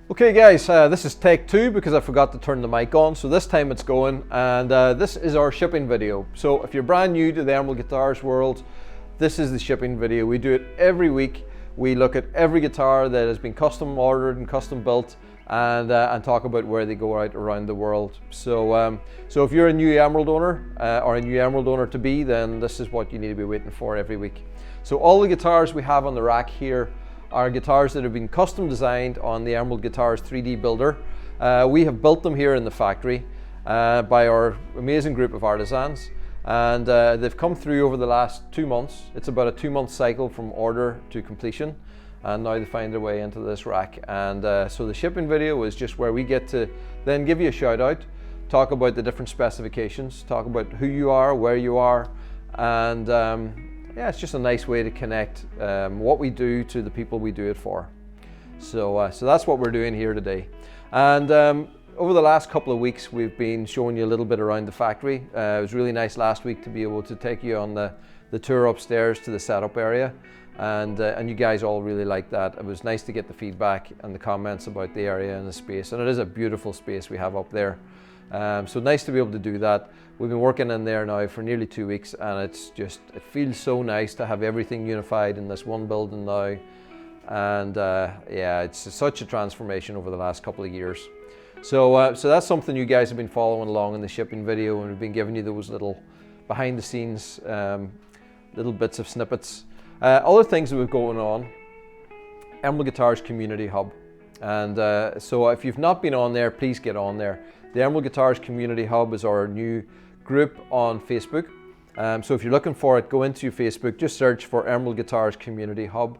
Okay guys, this is take two because I forgot to turn the mic on, so this time it's going, and this is our shipping video. So if you're brand new to the Emerald Guitars world, this is the shipping video. We do it every week. We look at every guitar that has been custom ordered and custom built, and talk about where they go out around the world. So so if you're a new Emerald owner or a new Emerald owner to be, then this is what you need to be waiting for every week. So all the guitars we have on the rack here are guitars that have been custom designed on the Emerald Guitars 3D builder. We have built them here in the factory by our amazing group of artisans, and they've come through over the last 2 months. It's about a 2-month cycle from order to completion, and now they find their way into this rack. And so the shipping video is just where we get to then give you a shout out, talk about the different specifications, talk about who you are, where you are, and yeah, it's just a nice way to connect what we do to the people we do it for. So that's what we're doing here today. And over the last couple of weeks, we've been showing you a little bit around the factory. It was really nice last week to be able to take you on the tour upstairs to the setup area. And you guys all really liked that. It was nice to get the feedback and the comments about the area and the space. And it is a beautiful space we have up there. So nice to be able to do that. We've been working in there now for nearly 2 weeks, and it feels so nice to have everything unified in this one building now. And yeah, it's such a transformation over the last couple of years. So that's something you guys have been following along in the shipping video, and we've been giving you those little behind the scenes little bits of snippets. Other things that we've going on, Emerald Guitars Community Hub. And so if you've not been on there, please get on there. The Emerald Guitars Community Hub is our new group on Facebook. So if you're looking for it, go into Facebook, just search for Emerald Guitars Community Hub,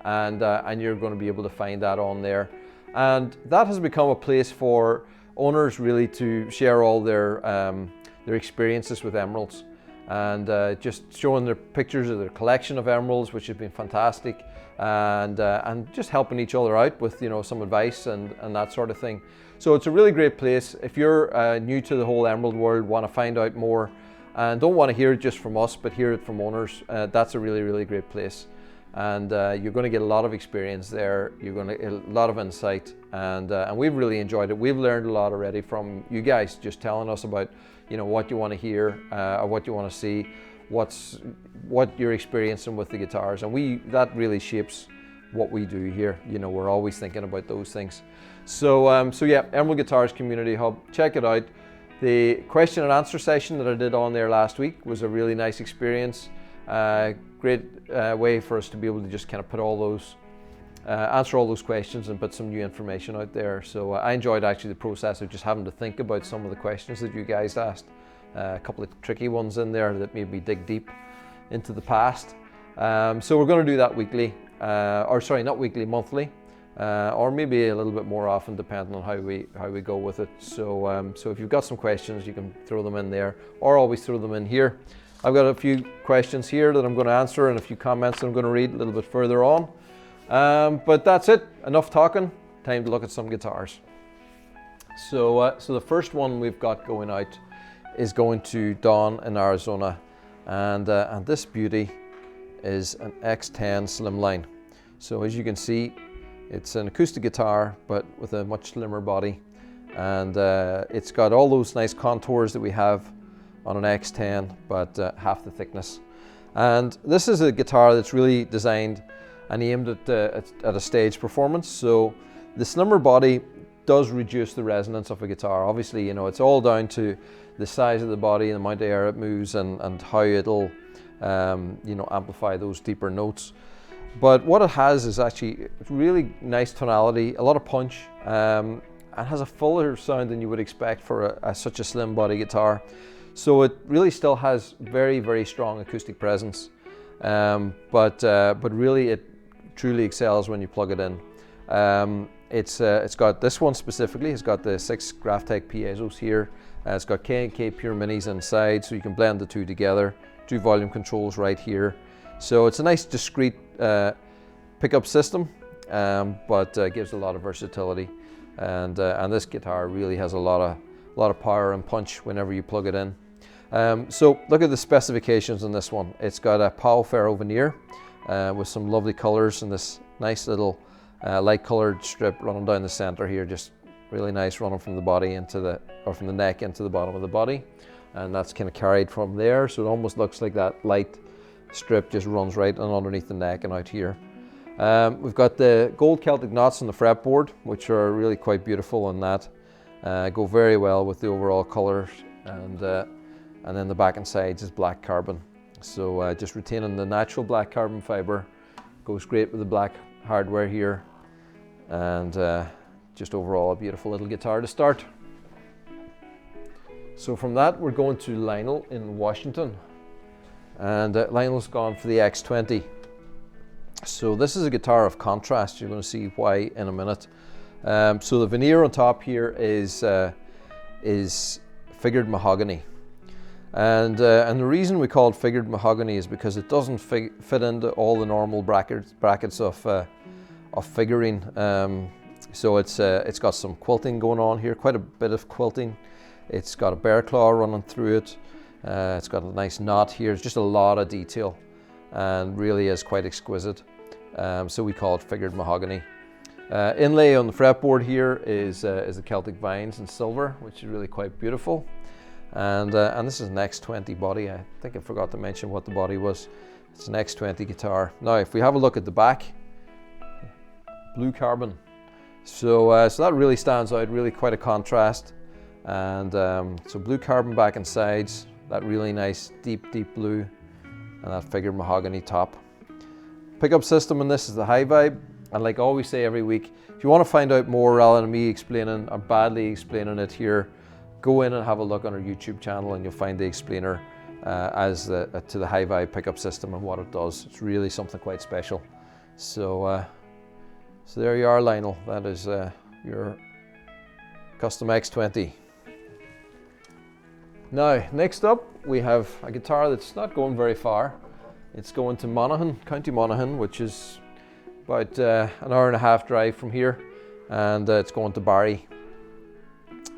and you're going to be able to find that on there. And that has become a place for owners really to share all their experiences with emeralds, and just showing their pictures of their collection of emeralds, which has been fantastic, and just helping each other out with some advice and that sort of thing. So it's a really great place. If you're new to the whole emerald world, want to find out more, and don't want to hear it just from us, but hear it from owners, that's a really, really great place. And you're going to get a lot of experience there. You're going to get a lot of insight, and we've really enjoyed it. We've learned a lot already from you guys, just telling us about what you want to hear or what you want to see, what you're experiencing with the guitars, and that really shapes what we do here. We're always thinking about those things. So yeah, Emerald Guitars Community Hub, check it out. The question and answer session that I did on there last week was a really nice experience. Great way for us to be able to just kind of put all those, answer all those questions and put some new information out there. So I enjoyed actually the process of just having to think about some of the questions that you guys asked. A couple of tricky ones in there that made me dig deep into the past. So we're going to do that weekly, or sorry, not weekly, monthly. Or maybe a little bit more often, depending on how we go with it. So so if you've got some questions, you can throw them in there, or always throw them in here. I've got a few questions here that I'm going to answer, and a few comments that I'm going to read a little bit further on. But that's it. Enough talking. Time to look at some guitars. So so the first one we've got going out is going to Dawn in Arizona, and this beauty is an X10 Slimline. So as you can see, it's an acoustic guitar, but with a much slimmer body, and it's got all those nice contours that we have on an X10, but half the thickness. And this is a guitar that's really designed and aimed at a stage performance. So the slimmer body does reduce the resonance of a guitar. Obviously, it's all down to the size of the body and the amount of air it moves, and how it'll amplify those deeper notes. But what it has is actually really nice tonality, a lot of punch, and has a fuller sound than you would expect for such a slim body guitar. So it really still has very, very strong acoustic presence, but really it truly excels when you plug it in. It's got this one specifically. It's got the 6 Graphtec piezo's here. It's got K&K Pure Minis inside, so you can blend the two together. 2 volume controls right here. So it's a nice discrete pickup system, but gives a lot of versatility. And this guitar really has a lot of power and punch whenever you plug it in. So look at the specifications on this one. It's got a Powell ferro veneer with some lovely colors and this nice little light colored strip running down the center here, just really nice, running from the body into the, or from the neck into the bottom of the body, and that's kind of carried from there, so it almost looks like that light strip just runs right and underneath the neck and out here. We've got the gold Celtic knots on the fretboard, which are really quite beautiful, and that go very well with the overall colours, and then the back and sides is black carbon. So just retaining the natural black carbon fibre, goes great with the black hardware here, and just overall a beautiful little guitar to start. So from that we're going to Lionel in Washington, and Lionel's gone for the X20. So this is a guitar of contrast. You're going to see why in a minute. So the veneer on top here is figured mahogany, and the reason we call it figured mahogany is because it doesn't fit into all the normal brackets of figuring. So it's got some quilting going on here, quite a bit of quilting. It's got a bear claw running through it. It's got a nice knot here. It's just a lot of detail, and really is quite exquisite. So we call it figured mahogany. Inlay on the fretboard here is the Celtic vines in silver, which is really quite beautiful. And this is an X20 body. I think I forgot to mention what the body was. It's an X20 guitar. Now, if we have a look at the back, blue carbon. So that really stands out, really quite a contrast. And so blue carbon back and sides, that really nice deep blue, and that figured mahogany top. Pickup system on this is the high vibe, and like I always say every week, if you want to find out more rather than me explaining or badly explaining it here, go in and have a look on our YouTube channel, and you'll find the explainer to the high vibe pickup system and what it does. It's really something quite special. So there you are, Lionel. That is your custom X20. Now, next up, we have a guitar that's not going very far. It's going to Monaghan, County Monaghan, which is about an hour and a half drive from here, and it's going to Barry.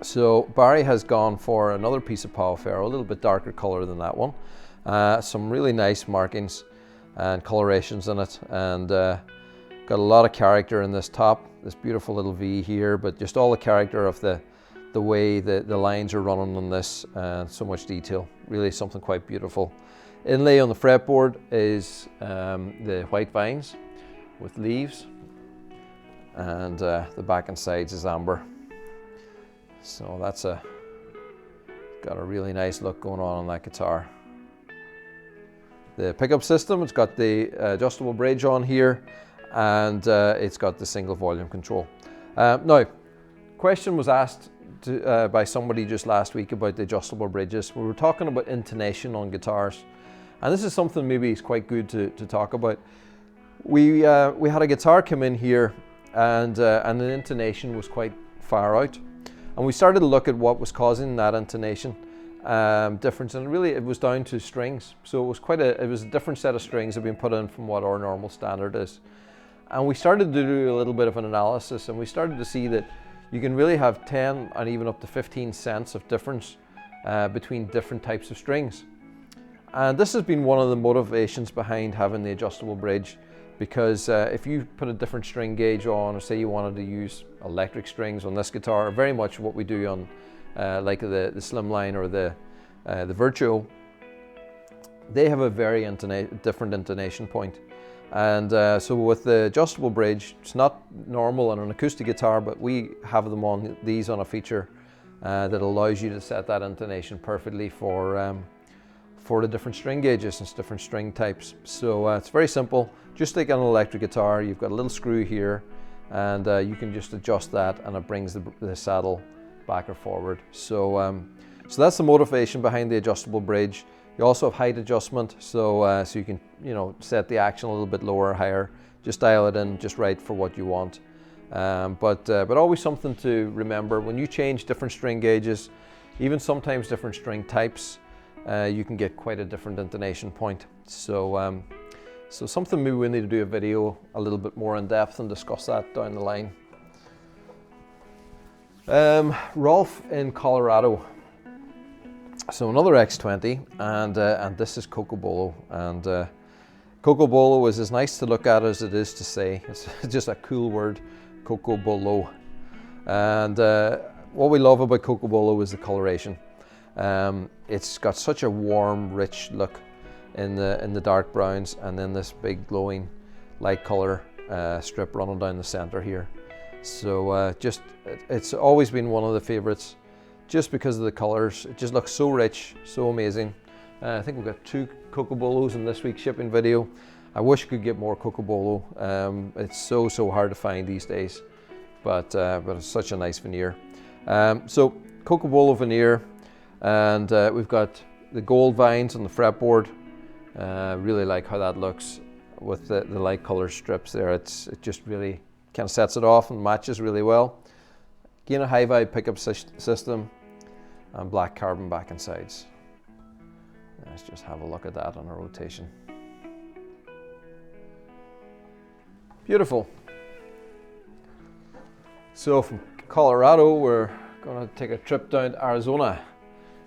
So Barry has gone for another piece of Pau Ferro, a little bit darker colour than that one. Some really nice markings and colorations in it, and got a lot of character in this top, this beautiful little V here, but just all the character of the way the lines are running on this, and so much detail. Really something quite beautiful. Inlay on the fretboard is the white vines with leaves, and the back and sides is amber. So that's got a really nice look going on that guitar. The pickup system, it's got the adjustable bridge on here, and it's got the single volume control. Now, question was asked by somebody just last week about the adjustable bridges. We were talking about intonation on guitars, and this is something maybe is quite good to talk about. We had a guitar come in here, and the intonation was quite far out, and we started to look at what was causing that intonation difference, and really it was down to strings. So it was a different set of strings that have been put in from what our normal standard is, and we started to do a little bit of an analysis, and we started to see that you can really have 10 and even up to 15 cents of difference between different types of strings. And this has been one of the motivations behind having the adjustable bridge, because if you put a different string gauge on, or say you wanted to use electric strings on this guitar, very much what we do on like the Slimline or the Virtuo, they have a very different intonation point. And so with the adjustable bridge, it's not normal on an acoustic guitar, but we have them on these on a feature that allows you to set that intonation perfectly for the different string gauges and different string types. So it's very simple. Just like an electric guitar, you've got a little screw here, and you can just adjust that, and it brings the saddle back or forward. So that's the motivation behind the adjustable bridge. You also have height adjustment, so you can set the action a little bit lower or higher. Just dial it in just right for what you want. But always something to remember when you change different string gauges, even sometimes different string types. You can get quite a different intonation point. So something maybe we need to do a video a little bit more in depth and discuss that down the line. Rolf in Colorado. So another X20, and this is Co.Donegal, and Co.Donegal is as nice to look at as it is to say. It's just a cool word, Co.Donegal. And what we love about Co.Donegal is the coloration. It's got such a warm, rich look in the dark browns, and then this big glowing light color strip running down the center here. So it's always been one of the favorites, just because of the colors. It just looks so rich, so amazing. I think we've got 2 Co.Donegals in this week's shipping video. I wish I could get more Co.Donegal. It's so hard to find these days, but it's such a nice veneer. So Co.Donegal veneer, and we've got the gold vines on the fretboard. Really like how that looks with the light color strips there. It just really kind of sets it off and matches really well. Again, a high vibe pickup system and black carbon back and sides. Let's just have a look at that on a rotation. Beautiful. So from Colorado, we're going to take a trip down to Arizona.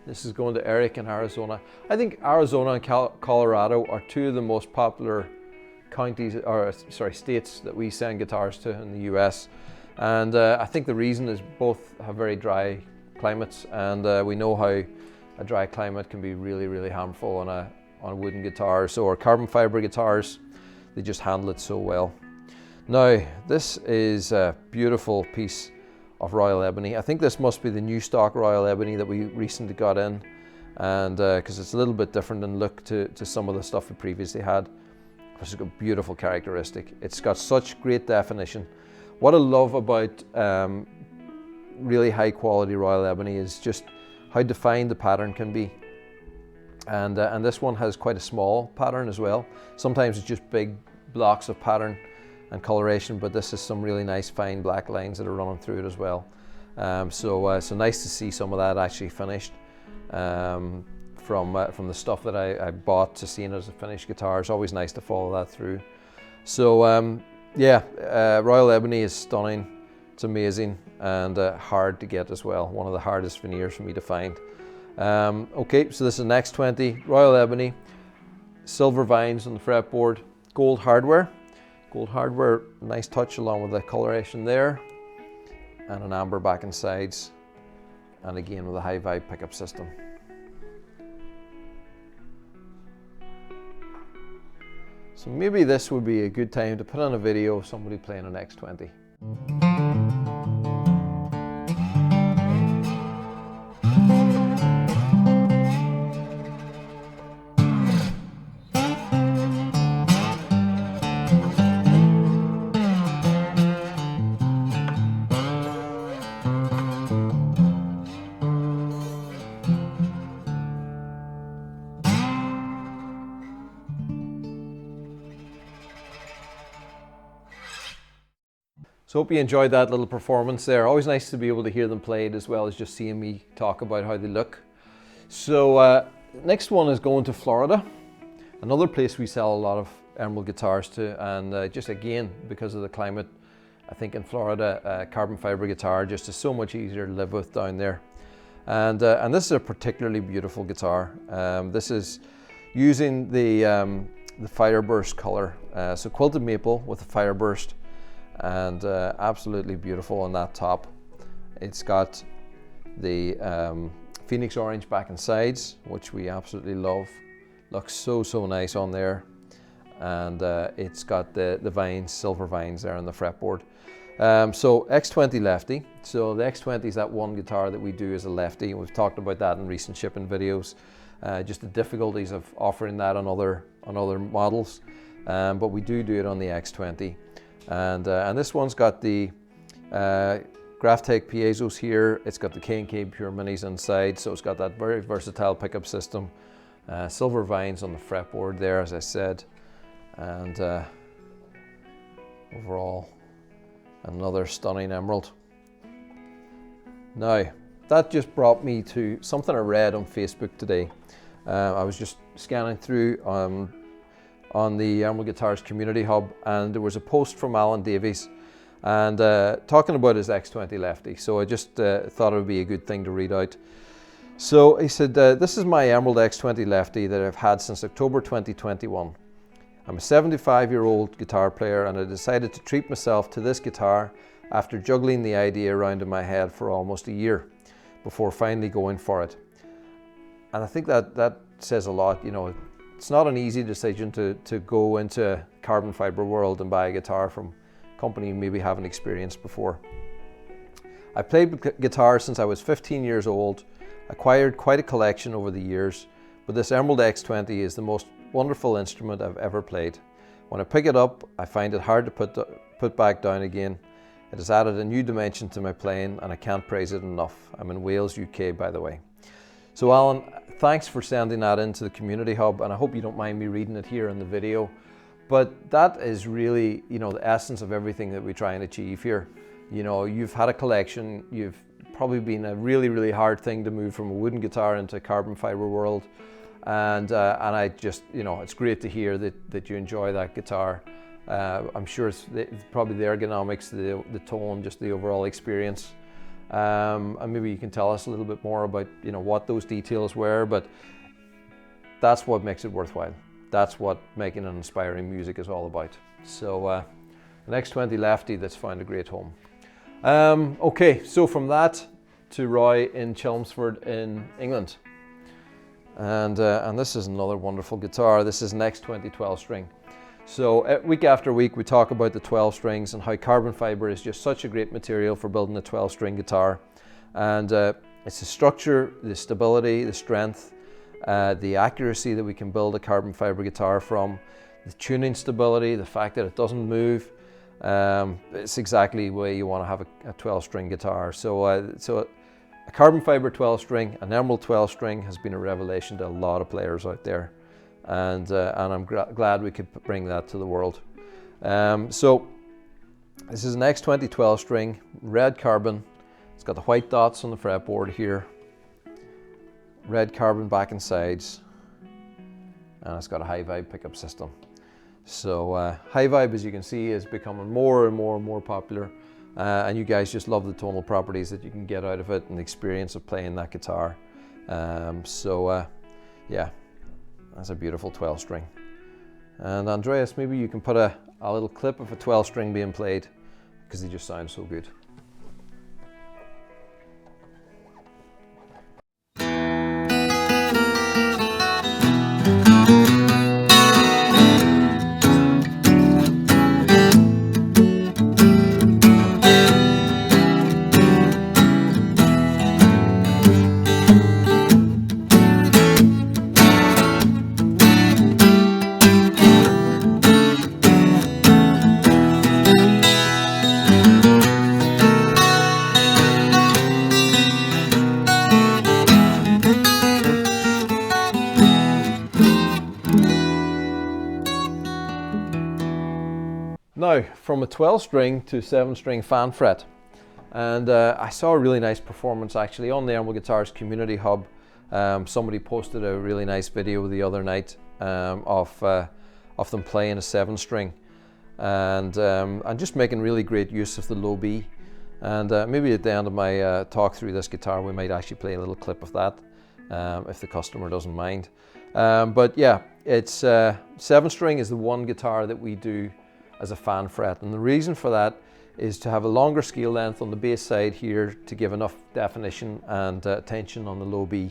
This is going to Eric in Arizona. I think Arizona and Colorado are 2 of the most popular counties, or sorry, states that we send guitars to in the US. And I think the reason is both have very dry climates, and we know how a dry climate can be really harmful on a wooden guitar. So our carbon fiber guitars, they just handle it so well. Now, this is a beautiful piece of Royal Ebony. I think this must be the new stock Royal Ebony that we recently got in, and because it's a little bit different in look to some of the stuff we previously had. It's got a beautiful characteristic. It's got such great definition. What I love about really high quality Royal Ebony is just how defined the pattern can be. And this one has quite a small pattern as well. Sometimes it's just big blocks of pattern and coloration, but this is some really nice fine black lines that are running through it as well. So nice to see some of that actually finished from the stuff that I bought to seeing it as a finished guitar. It's always nice to follow that through. So yeah, Royal Ebony is stunning. It's amazing and hard to get as well. One of the hardest veneers for me to find. Okay, so this is an X20 Royal Ebony, silver vines on the fretboard, gold hardware. Gold hardware, nice touch along with the coloration there, and an amber back and sides, and again with a high vibe pickup system. So maybe this would be a good time to put on a video of somebody playing an X20. So hope you enjoyed that little performance there. Always nice to be able to hear them played as well as just seeing me talk about how they look. So next one is going to Florida, another place we sell a lot of emerald guitars to, and just again because of the climate, I think in Florida carbon fiber guitar just is so much easier to live with down there. And this is a particularly beautiful guitar. This is using the Fireburst color, so quilted maple with a Fireburst. And absolutely beautiful on that top. It's got the Phoenix orange back and sides, which we absolutely love. Looks so nice on there. And it's got the vines, silver vines there on the fretboard. So X20 lefty. So the X20 is that one guitar that we do as a lefty. We've talked about that in recent shipping videos. Just the difficulties of offering that on other models. But we do it on the X20. And this one's got the Graphtec piezos here. It's got the K&K Pure Minis inside, so it's got that very versatile pickup system. Silver vines on the fretboard there, as I said, and overall another stunning emerald. Now, that just brought me to something I read on Facebook today. I was just scanning through on the Emerald Guitars Community Hub, and there was a post from Davies and talking about his X20 lefty. So I just thought it would be a good thing to read out. So he said, this is my Emerald X20 lefty that I've had since October 2021. I'm a 75-year-old guitar player, and I decided to treat myself to this guitar after juggling the idea around in my head for almost a year before finally going for it. And I think that says a lot. You know, it's not an easy decision to go into carbon fiber world and buy a guitar from a company you maybe haven't experienced before. I played guitar since I was 15 years old, acquired quite a collection over the years, but this Emerald X20 is the most wonderful instrument I've ever played. When I pick it up, I find it hard to put back down again. It has added a new dimension to my playing, and I can't praise it enough. I'm in Wales, UK, by the way. So Alan, thanks for sending that into the community hub, and I hope you don't mind me reading it here in the video. But that is really, you know, the essence of everything that we try and achieve here. You know, you've had a collection, you've probably been a really, really hard thing to move from a wooden guitar into a carbon fiber world. And I just, you know, it's great to hear that you enjoy that guitar. I'm sure it's probably the ergonomics, the tone, just the overall experience. And maybe you can tell us a little bit more about, you know, what those details were, but that's what makes it worthwhile. That's what making an inspiring music is all about. So an X20 Lefty that's found a great home. Okay, so from that to Roy in Chelmsford in England. And this is another wonderful guitar. This is an X20 12 string. So week after week we talk about the 12 strings and how carbon fiber is just such a great material for building a 12 string guitar. And it's the structure, the stability, the strength, the accuracy that we can build a carbon fiber guitar from, the tuning stability, the fact that it doesn't move. It's exactly the way you want to have a 12 string guitar. So a carbon fiber 12 string, an Emerald 12 string has been a revelation to a lot of players out there. And I'm glad we could bring that to the world. So this is an X20 12 string, red carbon. It's got the white dots on the fretboard here, red carbon back and sides, and it's got a high vibe pickup system. So high vibe, as you can see, is becoming more and more popular, and you guys just love the tonal properties that you can get out of it and the experience of playing that guitar. Yeah. That's a beautiful 12 string. And Andreas, maybe you can put a little clip of a 12 string being played, because they just sound so good. Now, from a 12 string to 7 string fan fret, and I saw a really nice performance actually on the Emerald Guitars community hub. Somebody posted a really nice video the other night of them playing a 7 string, and just making really great use of the low B. And maybe at the end of my talk through this guitar, we might actually play a little clip of that if the customer doesn't mind. But yeah, it's 7 string is the one guitar that we do as a fan fret, and the reason for that is to have a longer scale length on the bass side here to give enough definition and tension on the low B.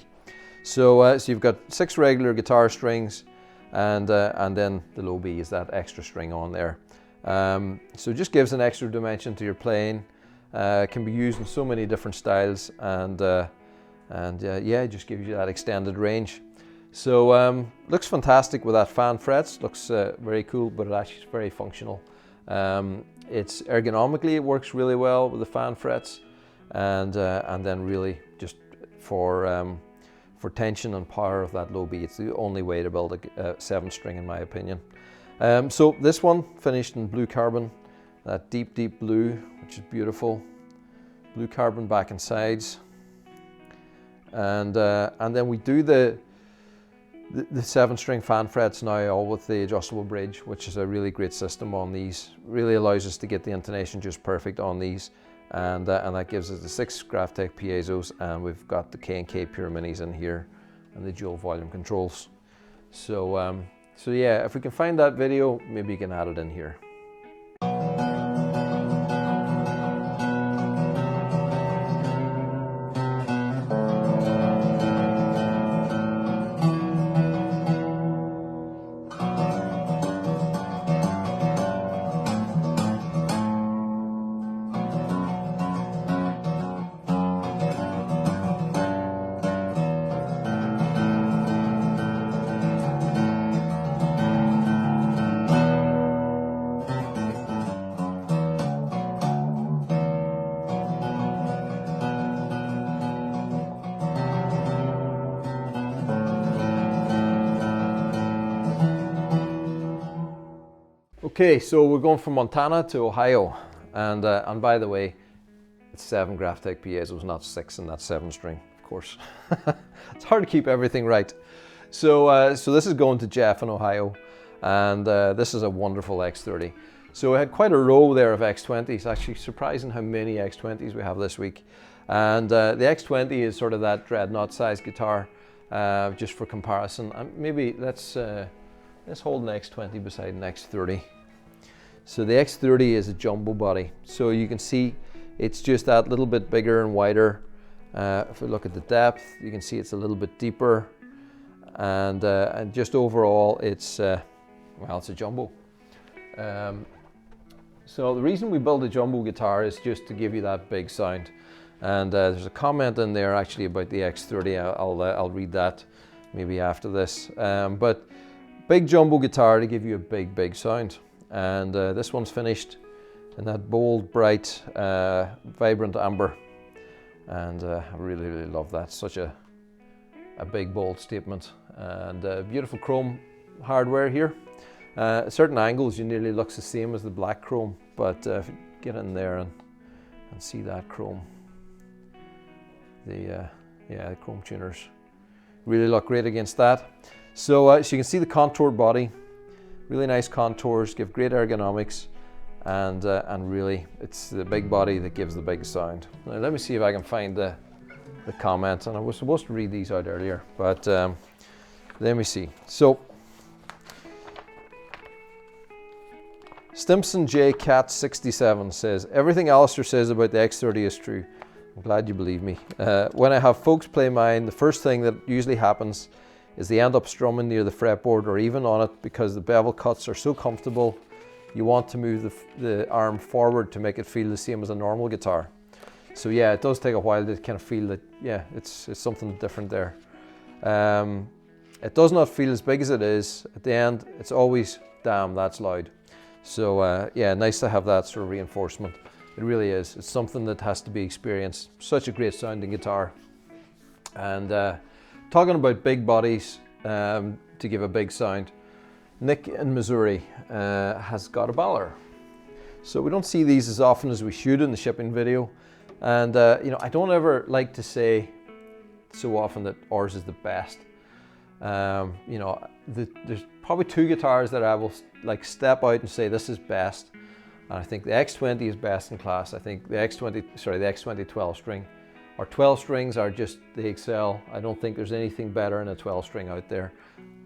So you've got 6 regular guitar strings, and then the low B is that extra string on there. So it just gives an extra dimension to your playing. Can be used in so many different styles, and yeah, it just gives you that extended range. So looks fantastic with that fan frets, looks very cool, but it actually is very functional. It's ergonomically, it works really well with the fan frets, and then really just for tension and power of that low B, it's the only way to build a 7 string in my opinion. So this one finished in blue carbon, that deep blue, which is beautiful. Blue carbon back and sides, and then we do the 7 string fan frets now all with the adjustable bridge, which is a really great system on these. Really allows us to get the intonation just perfect on these, and that gives us the 6 Graphtec piezo's, and we've got the K&K Pure Minis in here and the dual volume controls. So So yeah, if we can find that video, maybe you can add it in here. Okay, so we're going from Montana to Ohio, and by the way, it's 7 Graphtec piezo's, not 6 in that 7 string, of course. It's hard to keep everything right. So this is going to Jeff in Ohio, and this is a wonderful X30. So we had quite a row there of X20s. Actually, surprising how many X20s we have this week. And the X20 is sort of that dreadnought size guitar, just for comparison. And maybe let's hold an X20 beside an X30. So the X30 is a jumbo body. So you can see it's just that little bit bigger and wider. If we look at the depth, you can see it's a little bit deeper. And just overall, it's well, it's a jumbo. So the reason we build a jumbo guitar is just to give you that big sound. And there's a comment in there actually about the X30. I'll read that maybe after this. But big jumbo guitar to give you a big sound. And this one's finished in that bold, bright, vibrant amber. And I really love that. Such a big, bold statement. And beautiful chrome hardware here. At certain angles, you nearly looks the same as the black chrome. But if you get in there and see that chrome, the chrome tuners really look great against that. So you can see the contoured body. Really nice contours, give great ergonomics, and really it's the big body that gives the big sound. Now let me see if I can find the comment, and I was supposed to read these out earlier, but let me see. So Stimson J Cat 67 says, everything Alistair says about the X30 is true. I'm glad you believe me. When I have folks play mine, the first thing that usually happens is they end up strumming near the fretboard or even on it because the bevel cuts are so comfortable. You want to move the arm forward to make it feel the same as a normal guitar. So yeah, it does take a while to kind of feel that, yeah, it's something different there. It does not feel as big as it is. At the end, it's always, damn, that's loud. So yeah, nice to have that sort of reinforcement. It really is. It's something that has to be experienced. Such a great sounding guitar. And talking about big bodies to give a big sound, Nick in Missouri has got a Baller. So we don't see these as often as we should in the shipping video. And you know, I don't ever like to say so often that ours is the best. You know, there's probably 2 guitars that I will like step out and say this is best. And I think the X20 is best in class. I think the X20 12 string. Our 12 strings are just, they excel. I don't think there's anything better in a 12 string out there.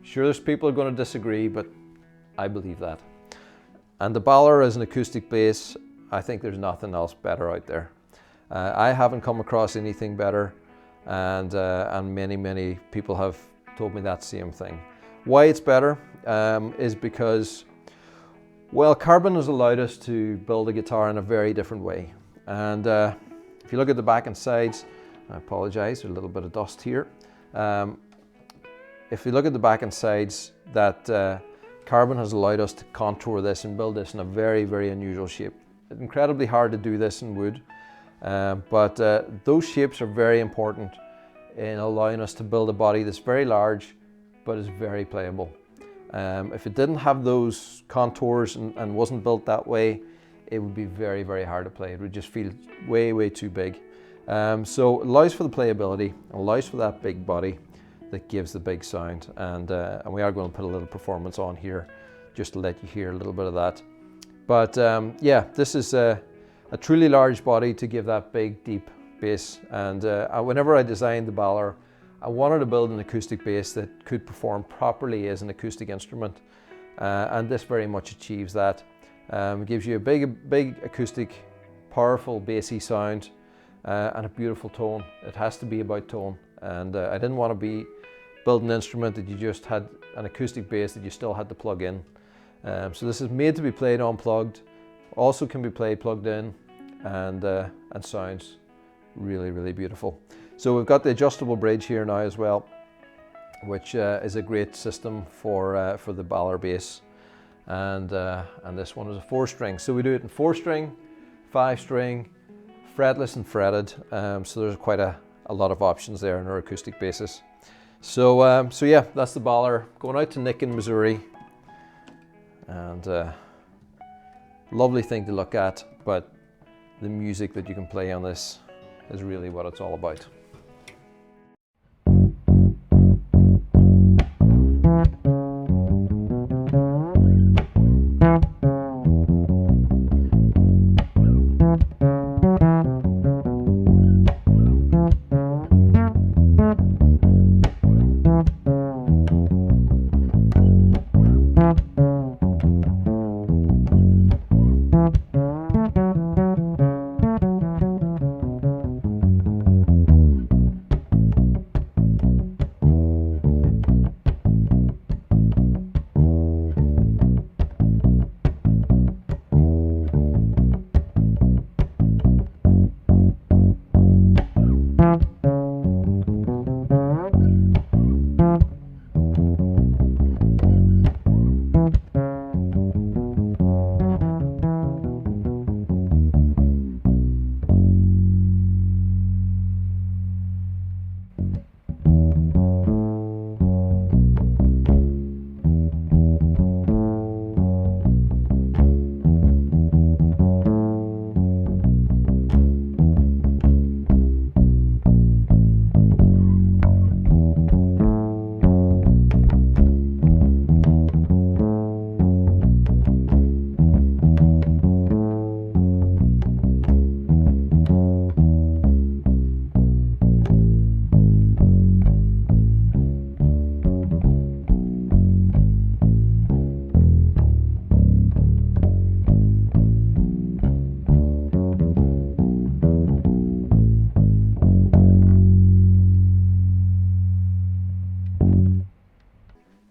Sure, there's people who are going to disagree, but I believe that. And the Baller as an acoustic bass, I think there's nothing else better out there. I haven't come across anything better, and many people have told me that same thing. Why it's better is because, well, carbon has allowed us to build a guitar in a very different way. And if you look at the back and sides, I apologize, there's a little bit of dust here. If you look at the back and sides, that carbon has allowed us to contour this and build this in a very unusual shape. It's incredibly hard to do this in wood, but those shapes are very important in allowing us to build a body that's very large, but is very playable. If it didn't have those contours and wasn't built that way, it would be very hard to play. It would just feel way too big. So it allows for the playability, allows for that big body that gives the big sound. And we are going to put a little performance on here just to let you hear a little bit of that. But yeah, this is a truly large body to give that big, deep bass. And whenever I designed the Baller, I wanted to build an acoustic bass that could perform properly as an acoustic instrument, and this very much achieves that. It gives you a big acoustic, powerful bassy sound, and a beautiful tone. It has to be about tone, and I didn't want to be building an instrument that you just had an acoustic bass that you still had to plug in. So this is made to be played unplugged, also can be played plugged in, and sounds really, really beautiful. So we've got the adjustable bridge here now as well, which is a great system for the Ballard bass, and this one is a 4-string. So we do it in 4-string, 5-string, fretless and fretted. So there's quite a lot of options there in our acoustic basses. So yeah, that's the Ballard going out to Nick in Missouri, and lovely thing to look at, but the music that you can play on this is really what it's all about.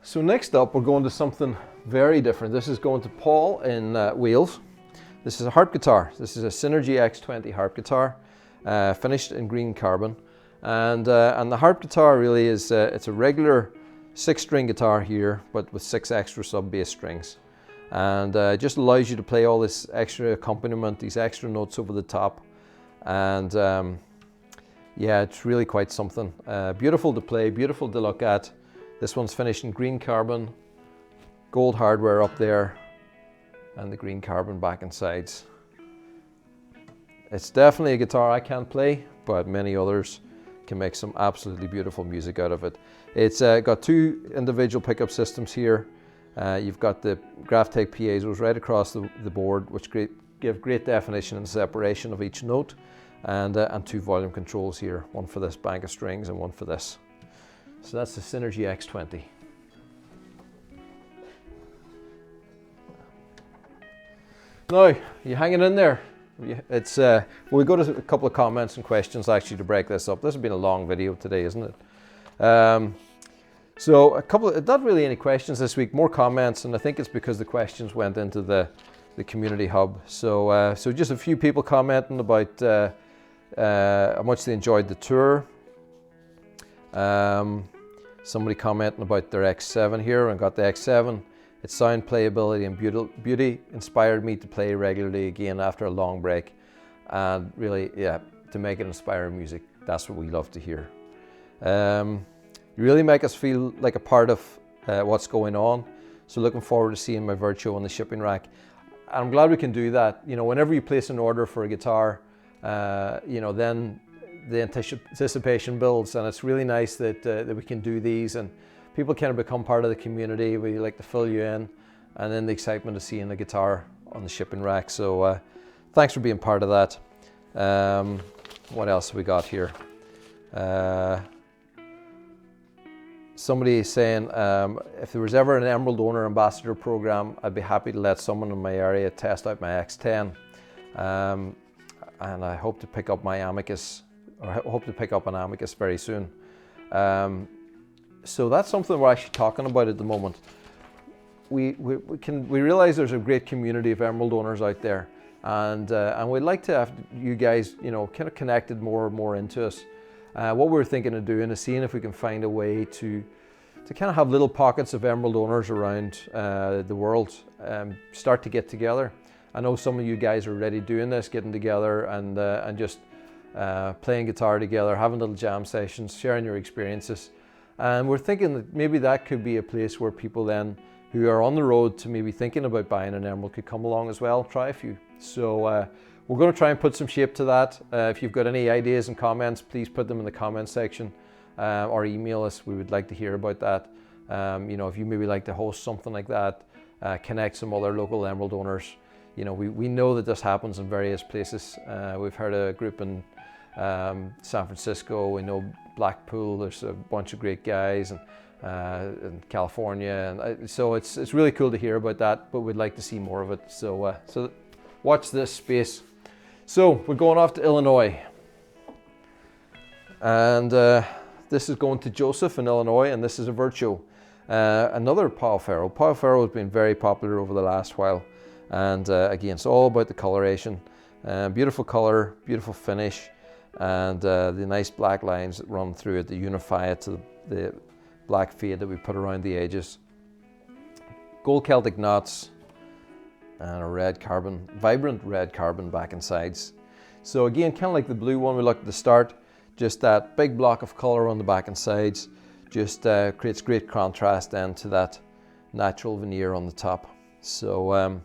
So next up, we're going to something very different. This is going to Paul in Wales. This is a harp guitar. This is a Synergy X20 harp guitar, finished in green carbon. And the harp guitar really is, it's a regular 6-string guitar here, but with 6 extra sub-bass strings. And it just allows you to play all this extra accompaniment, these extra notes over the top. And yeah, it's really quite something. Beautiful to play, beautiful to look at. This one's finished in green carbon, gold hardware up there, and the green carbon back and sides. It's definitely a guitar I can't play, but many others can make some absolutely beautiful music out of it. It's got 2 individual pickup systems here. You've got the Graphtec piezo's right across the board, which give great definition and separation of each note, and 2 volume controls here, one for this bank of strings and one for this. So that's the Synergy X20. Now, you hanging in there? It's we'll go to a couple of comments and questions actually to break this up. This has been a long video today, isn't it? So a couple, not really any questions this week, more comments, and I think it's because the questions went into the community hub. So so just a few people commenting about how much they enjoyed the tour. Somebody commenting about their X7 here, and got the X7. Its sound, playability and beauty inspired me to play regularly again after a long break, and really, yeah, to make it inspiring music. That's what we love to hear. You really make us feel like a part of what's going on. So looking forward to seeing my Virtuo on the shipping rack. I'm glad we can do that. You know, whenever you place an order for a guitar, you know, then the anticipation builds, and it's really nice that that we can do these, and people kind of become part of the community. We like to fill you in, and then the excitement of seeing the guitar on the shipping rack. So thanks for being part of that. What else have we got here? somebody is saying, if there was ever an Emerald Owner Ambassador program, I'd be happy to let someone in my area test out my X10. And I hope to pick up my Amicus, or I hope to pick up an Amicus very soon. So that's something we're actually talking about at the moment. We realize there's a great community of Emerald owners out there, and we'd like to have you guys, you know, kind of connected more and more into us. What we're thinking of doing is seeing if we can find a way to kind of have little pockets of Emerald owners around the world, start to get together. I know some of you guys are already doing this, getting together and just playing guitar together, having little jam sessions, sharing your experiences. And we're thinking that maybe that could be a place where people then who are on the road to maybe thinking about buying an Emerald could come along as well, try a few. So we're going to try and put some shape to that. If you've got any ideas and comments, please put them in the comments section or email us. We would like to hear about that. You know, if you maybe like to host something like that, connect some other local Emerald owners. You know, we know that this happens in various places. We've heard a group in San Francisco. We know Blackpool. There's a bunch of great guys, and in California, and so it's really cool to hear about that. But we'd like to see more of it. So so watch this space. So we're going off to Illinois, and this is going to Joseph in Illinois, and this is a Virtuo, another Pau Ferro. Pau Ferro has been very popular over the last while, and again, it's all about the coloration. Beautiful color, beautiful finish, and the nice black lines that run through it to unify it to the black fade that we put around the edges. Gold Celtic knots and a red carbon, vibrant red carbon back and sides. So again, kind of like the blue one we looked at the start, just that big block of color on the back and sides just creates great contrast then to that natural veneer on the top. So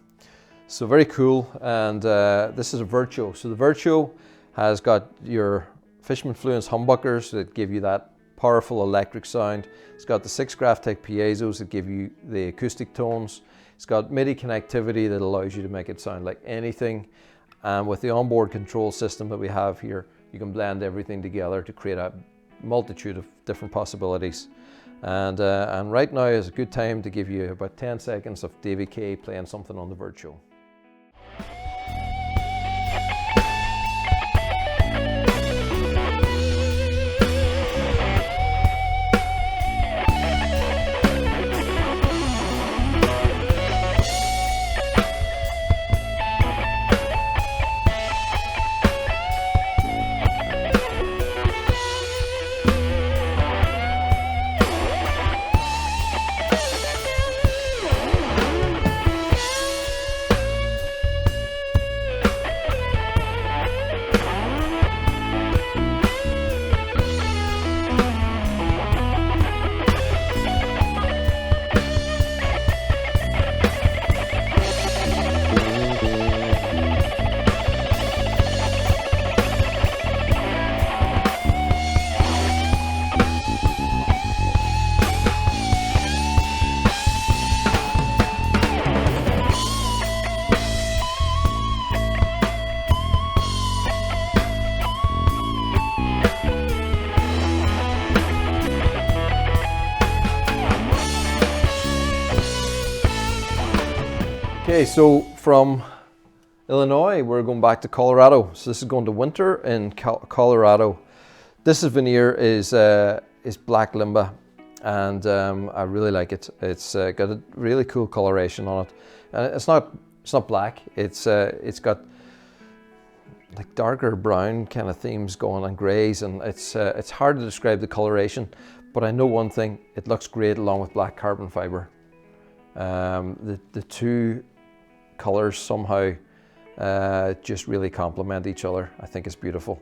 so very cool. And this is a Virtuo. So the Virtuo has got your Fishman Fluence humbuckers that give you that powerful electric sound. It's got the 6 Graphtec piezos that give you the acoustic tones. It's got MIDI connectivity that allows you to make it sound like anything. And with the onboard control system that we have here, you can blend everything together to create a multitude of different possibilities. And right now is a good time to give you about 10 seconds of Davy K playing something on the Virtuo. Okay, so from Illinois, we're going back to Colorado. So this is going to winter in Colorado. This veneer is black limba, and I really like it. It's got a really cool coloration on it. It's not black. It's got like darker brown kind of themes going on, greys, and it's hard to describe the coloration. But I know one thing: it looks great along with black carbon fiber. The two colors somehow just really complement each other. I think it's beautiful.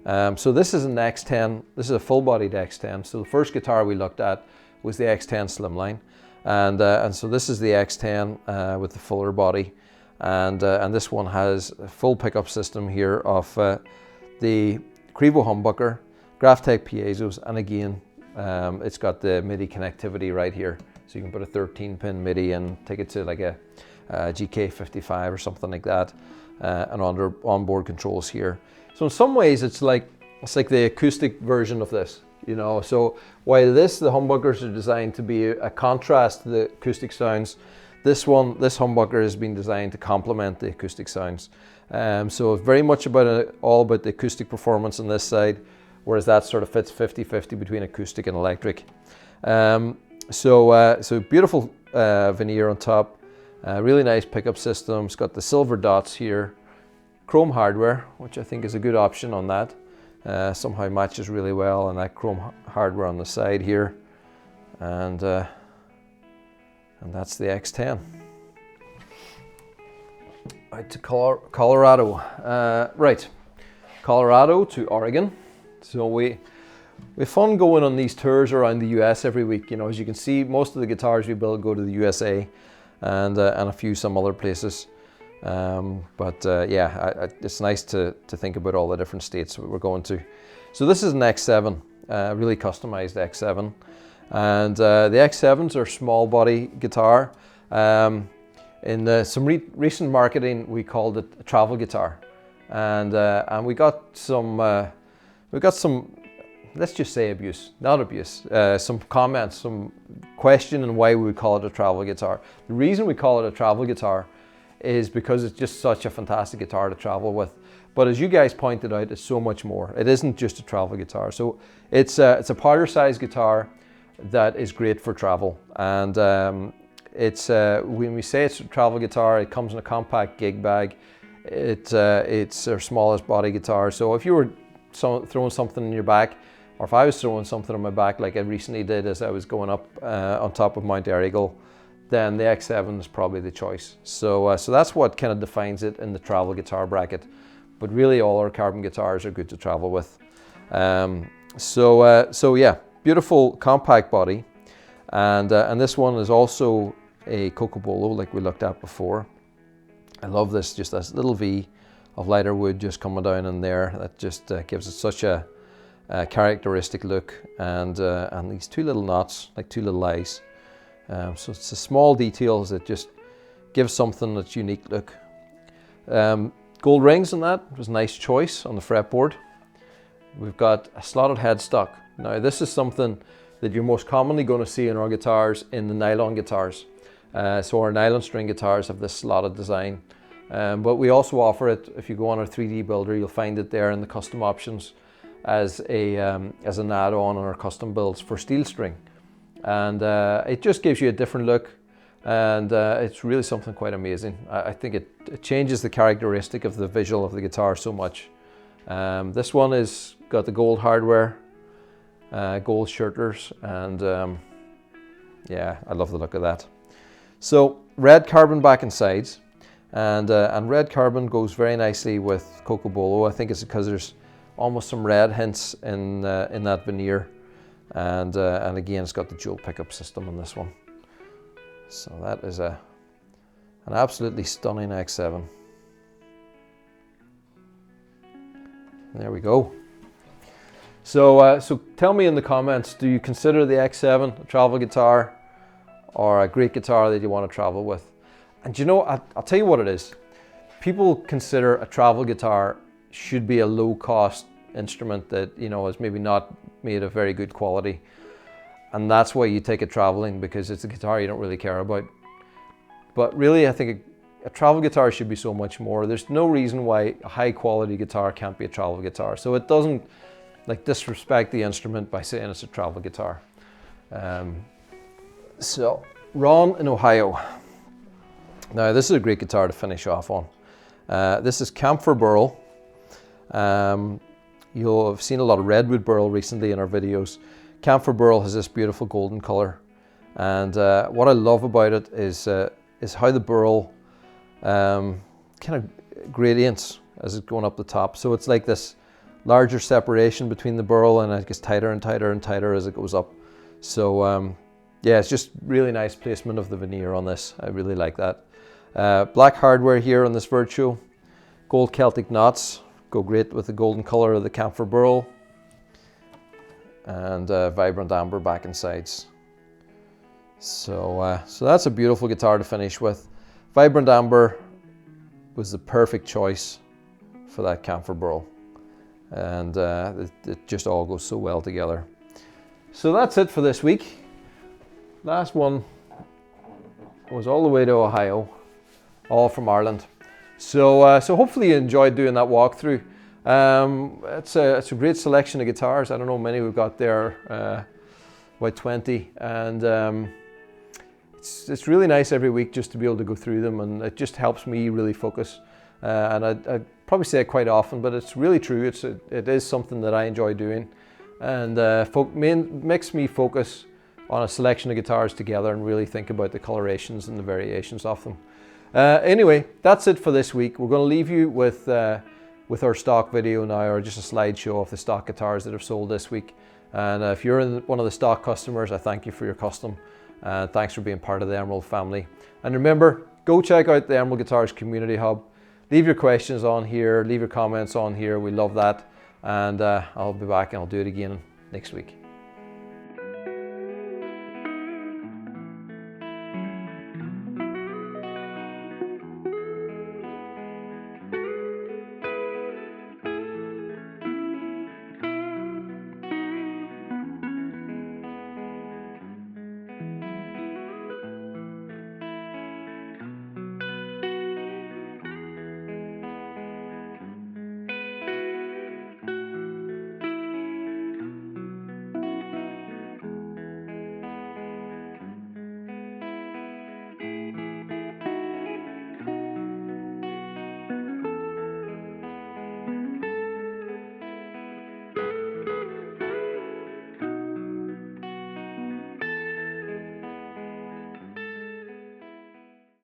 So this is an X10. This is a full-bodied X10. So the first guitar we looked at was the X10 Slimline, and so this is the X10 with the fuller body, and this one has a full pickup system here of the Crevo humbucker, Graphtec piezos, and again it's got the MIDI connectivity right here. So you can put a 13-pin MIDI and take it to like a GK55 or something like that, and onboard controls here. So in some ways, it's like the acoustic version of this. you know. So while the humbuckers are designed to be a contrast to the acoustic sounds, this humbucker has been designed to complement the acoustic sounds. So very much all about the acoustic performance on this side, whereas that sort of fits 50-50 between acoustic and electric. So beautiful veneer on top, really nice pickup system. It's got the silver dots here, chrome hardware, which I think is a good option on that. Somehow matches really well, and that chrome hardware on the side here, and that's the X10. Out to Colorado, right, Colorado to Oregon. So we have fun going on these tours around the US every week. You know, as you can see, most of the guitars we build go to the USA, and a few some other places. Yeah, it's nice to think about all the different states that we're going to. So this is an X7, really customized X7, and the X7s are small body guitar. In some recent marketing, we called it a travel guitar, and we got some, let's just say some comments, some questioning why we would call it a travel guitar. The reason we call it a travel guitar is because it's just such a fantastic guitar to travel with. But as you guys pointed out, it's so much more. It isn't just a travel guitar. So it's a powder size guitar that is great for travel. And when we say it's a travel guitar, it comes in a compact gig bag. It's our smallest body guitar. So if you were throwing something in your back, or if I was throwing something on my back like I recently did as I was going up on top of Mount Errigal, then the X7 is probably the choice. So that's what kind of defines it in the travel guitar bracket. But really all our carbon guitars are good to travel with. So yeah, beautiful compact body. And this one is also a Co.Donegal like we looked at before. I love this, just this little V of lighter wood just coming down in there. That just gives it such a characteristic look. And these two little knots, like two little eyes. So it's the small details that just give something that's unique look. Gold rings on that was a nice choice on the fretboard. We've got a slotted headstock. Now this is something that you're most commonly going to see in our guitars in the nylon guitars. So our nylon string guitars have this slotted design. But we also offer it, if you go on our 3D builder, you'll find it there in the custom options as an add-on on our custom builds for steel string. And it just gives you a different look, and it's really something quite amazing. I think it changes the characteristic of the visual of the guitar so much. This one is got the gold hardware, gold shirters, and yeah, I love the look of that. So red carbon back and sides, and red carbon goes very nicely with Co.Donegal. I think it's because there's almost some red hints in that veneer. And again, it's got the dual pickup system on this one. So that is an absolutely stunning X7. There we go. So tell me in the comments, do you consider the X7 a travel guitar or a great guitar that you want to travel with? And you know, I'll tell you what it is. People consider a travel guitar should be a low cost instrument that, you know, is maybe not made of very good quality, and that's why you take it traveling, because it's a guitar you don't really care about. But really, I think a travel guitar should be so much more. There's no reason why a high quality guitar can't be a travel guitar. So it doesn't like disrespect the instrument by saying it's a travel guitar. So Ron in Ohio. Now this is a great guitar to finish off on. This is Camphor Burl. You'll have seen a lot of redwood burl recently in our videos. Camphor burl has this beautiful golden color, and what I love about it is how the burl kind of gradients as it's going up the top. So it's like this larger separation between the burl, and it gets tighter and tighter and tighter as it goes up. So yeah, it's just really nice placement of the veneer on this. I really like that. Black hardware here on this Virtuo. Gold Celtic knots go great with the golden color of the Camphor burl, and vibrant amber back and sides. So that's a beautiful guitar to finish with. Vibrant amber was the perfect choice for that Camphor burl, and it just all goes so well together. So that's it for this week. Last one was all the way to Ohio, all from Ireland. So hopefully you enjoyed doing that walkthrough. It's a great selection of guitars. I don't know how many we've got there, about 20, and it's really nice every week just to be able to go through them, and it just helps me really focus. And I probably say it quite often, but it's really true. It is something that I enjoy doing, and makes me focus on a selection of guitars together and really think about the colorations and the variations of them. Anyway, that's it for this week. We're going to leave you with our stock video now, or just a slideshow of the stock guitars that have sold this week. And if you're one of the stock customers, I thank you for your custom. Thanks for being part of the Emerald family. And remember, go check out the Emerald Guitars Community Hub. Leave your questions on here, leave your comments on here. We love that. And I'll be back and I'll do it again next week.